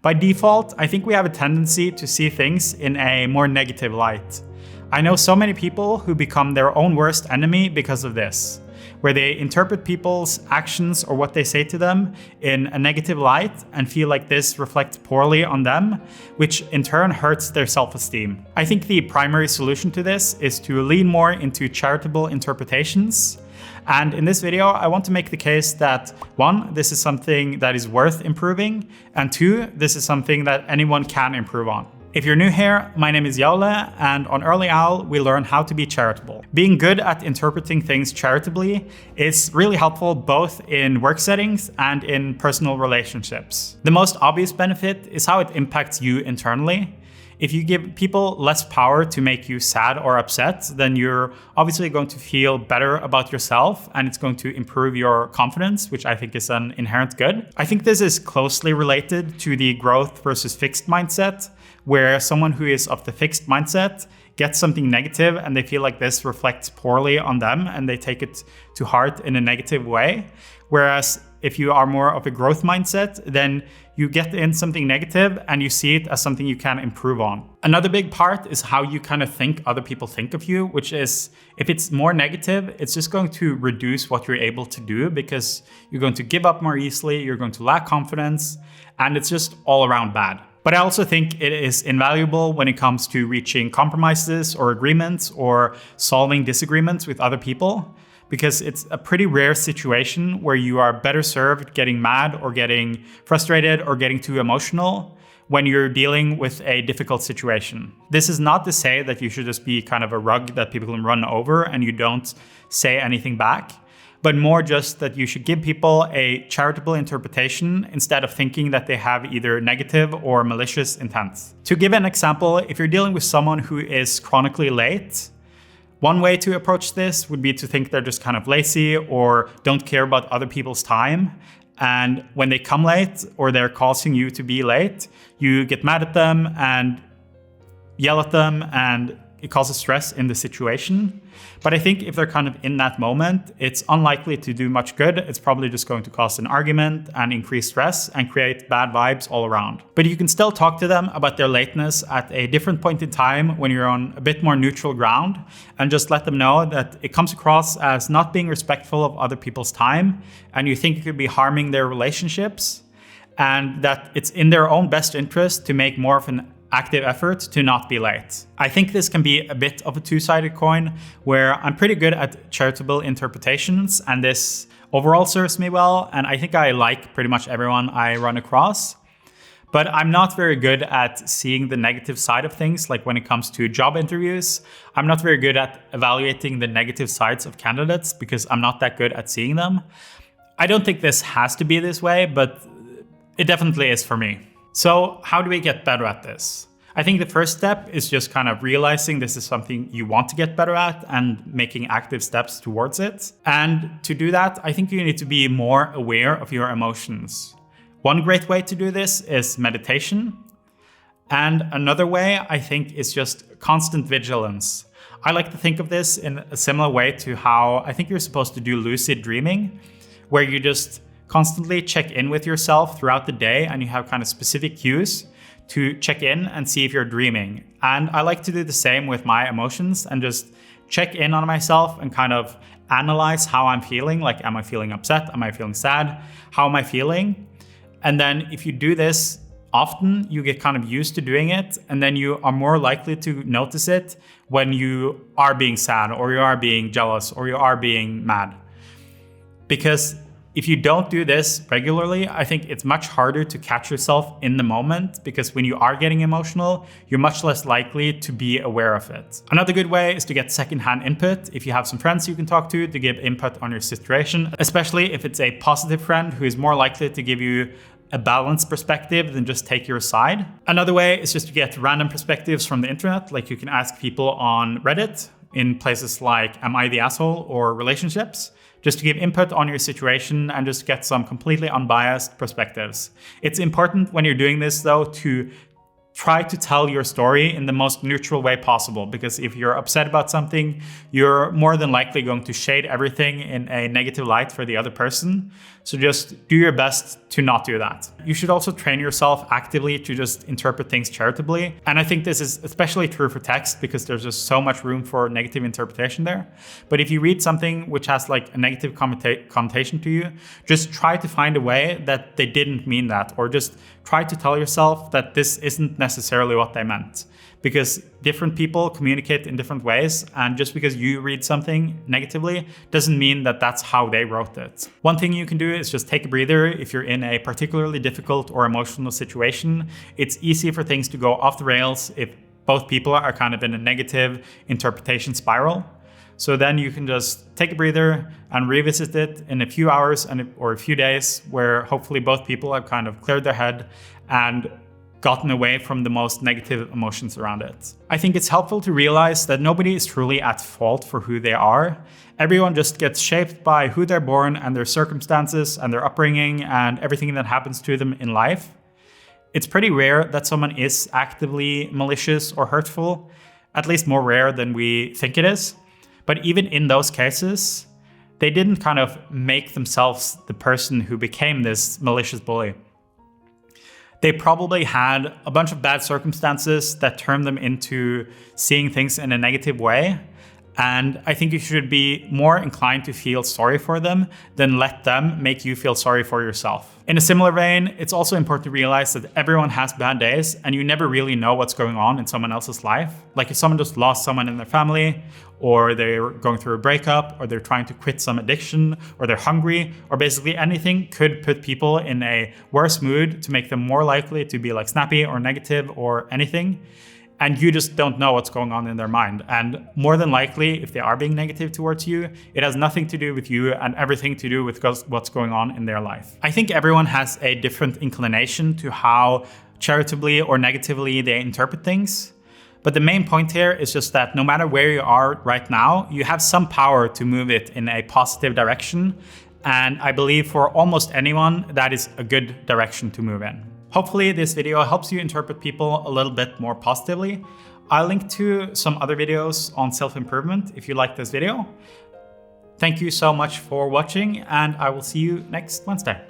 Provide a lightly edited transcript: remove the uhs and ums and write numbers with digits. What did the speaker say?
By default, I think we have a tendency to see things in a more negative light. I know so many people who become their own worst enemy because of this, where they interpret people's actions or what they say to them in a negative light and feel like this reflects poorly on them, which in turn hurts their self-esteem. I think the primary solution to this is to lean more into charitable interpretations. And in this video, I want to make the case that 1, this is something that is worth improving, and 2, this is something that anyone can improve on. If you're new here, my name is Jaule, and on Early Owl, we learn how to be charitable. Being good at interpreting things charitably is really helpful both in work settings and in personal relationships. The most obvious benefit is how it impacts you internally. If you give people less power to make you sad or upset, then you're obviously going to feel better about yourself, and it's going to improve your confidence, which I think is an inherent good. I think this is closely related to the growth versus fixed mindset, where someone who is of the fixed mindset gets something negative and they feel like this reflects poorly on them and they take it to heart in a negative way. Whereas if you are more of a growth mindset, then you get in something negative and you see it as something you can improve on. Another big part is how you kind of think other people think of you, which is if it's more negative, it's just going to reduce what you're able to do because you're going to give up more easily, you're going to lack confidence, and it's just all around bad. But I also think it is invaluable when it comes to reaching compromises or agreements or solving disagreements with other people, because it's a pretty rare situation where you are better served getting mad or getting frustrated or getting too emotional when you're dealing with a difficult situation. This is not to say that you should just be kind of a rug that people can run over and you don't say anything back, but more just that you should give people a charitable interpretation instead of thinking that they have either negative or malicious intent. To give an example, if you're dealing with someone who is chronically late, one way to approach this would be to think they're just kind of lazy or don't care about other people's time. And when they come late or they're causing you to be late, you get mad at them and yell at them, and it causes stress in the situation. But I think if they're kind of in that moment, it's unlikely to do much good. It's probably just going to cause an argument and increase stress and create bad vibes all around. But you can still talk to them about their lateness at a different point in time when you're on a bit more neutral ground, and just let them know that it comes across as not being respectful of other people's time, and you think it could be harming their relationships, and that it's in their own best interest to make more of an active effort to not be late. I think this can be a bit of a two-sided coin, where I'm pretty good at charitable interpretations and this overall serves me well, and I think I like pretty much everyone I run across. But I'm not very good at seeing the negative side of things, like when it comes to job interviews. I'm not very good at evaluating the negative sides of candidates because I'm not that good at seeing them. I don't think this has to be this way, but it definitely is for me. So how do we get better at this? I think the first step is just kind of realizing this is something you want to get better at and making active steps towards it. And to do that, I think you need to be more aware of your emotions. One great way to do this is meditation. And another way, I think, is just constant vigilance. I like to think of this in a similar way to how I think you're supposed to do lucid dreaming, where you just constantly check in with yourself throughout the day and you have kind of specific cues to check in and see if you're dreaming. And I like to do the same with my emotions and just check in on myself and kind of analyze how I'm feeling. Like, am I feeling upset? Am I feeling sad? How am I feeling? And then if you do this often, you get kind of used to doing it, and then you are more likely to notice it when you are being sad or you are being jealous or you are being mad. Because if you don't do this regularly, I think it's much harder to catch yourself in the moment, because when you are getting emotional, you're much less likely to be aware of it. Another good way is to get secondhand input. If you have some friends you can talk to give input on your situation, especially if it's a positive friend who is more likely to give you a balanced perspective than just take your side. Another way is just to get random perspectives from the internet. Like, you can ask people on Reddit in places like Am I the Asshole or Relationships, just to give input on your situation and just get some completely unbiased perspectives. It's important when you're doing this, though, to try to tell your story in the most neutral way possible, because if you're upset about something, you're more than likely going to shade everything in a negative light for the other person. So just do your best to not do that. You should also train yourself actively to just interpret things charitably. And I think this is especially true for text because there's just so much room for negative interpretation there. But if you read something which has like a negative connotation to you, just try to find a way that they didn't mean that, or just try to tell yourself that this isn't necessarily what they meant. Because different people communicate in different ways, and just because you read something negatively doesn't mean that that's how they wrote it. One thing you can do is just take a breather if you're in a particularly difficult or emotional situation. It's easy for things to go off the rails if both people are kind of in a negative interpretation spiral. So then you can just take a breather and revisit it in a few hours or a few days, where hopefully both people have kind of cleared their head and gotten away from the most negative emotions around it. I think it's helpful to realize that nobody is truly at fault for who they are. Everyone just gets shaped by who they're born and their circumstances and their upbringing and everything that happens to them in life. It's pretty rare that someone is actively malicious or hurtful, at least more rare than we think it is. But even in those cases, they didn't kind of make themselves the person who became this malicious bully. They probably had a bunch of bad circumstances that turned them into seeing things in a negative way. And I think you should be more inclined to feel sorry for them than let them make you feel sorry for yourself. In a similar vein, it's also important to realize that everyone has bad days and you never really know what's going on in someone else's life. Like if someone just lost someone in their family, or they're going through a breakup, or they're trying to quit some addiction, or they're hungry, or basically anything could put people in a worse mood to make them more likely to be like snappy or negative or anything. And you just don't know what's going on in their mind. And more than likely, if they are being negative towards you, it has nothing to do with you and everything to do with what's going on in their life. I think everyone has a different inclination to how charitably or negatively they interpret things. But the main point here is just that no matter where you are right now, you have some power to move it in a positive direction. And I believe for almost anyone, that is a good direction to move in. Hopefully this video helps you interpret people a little bit more positively. I'll link to some other videos on self-improvement if you like this video. Thank you so much for watching, and I will see you next Wednesday.